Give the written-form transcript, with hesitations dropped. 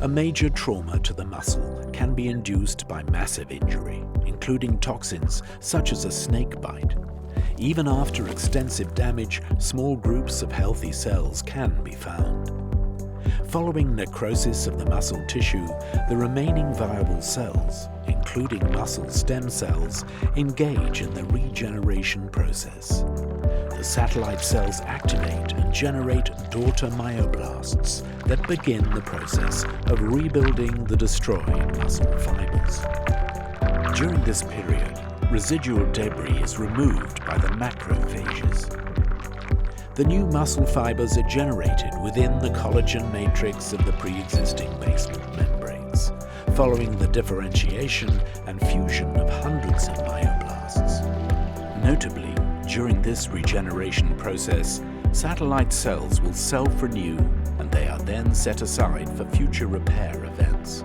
A major trauma to the muscle can be induced by massive injury, including toxins such as a snake bite. Even after extensive damage, small groups of healthy cells can be found. Following necrosis of the muscle tissue, the remaining viable cells, including muscle stem cells, engage in the regeneration process. The satellite cells activate and generate daughter myoblasts that begin the process of rebuilding the destroyed muscle fibers. During this period, residual debris is removed by the macrophages. The new muscle fibers are generated within the collagen matrix of the pre-existing basement membranes, following the differentiation and fusion of hundreds of myoblasts. Notably, during this regeneration process, satellite cells will self-renew, and they are then set aside for future repair events.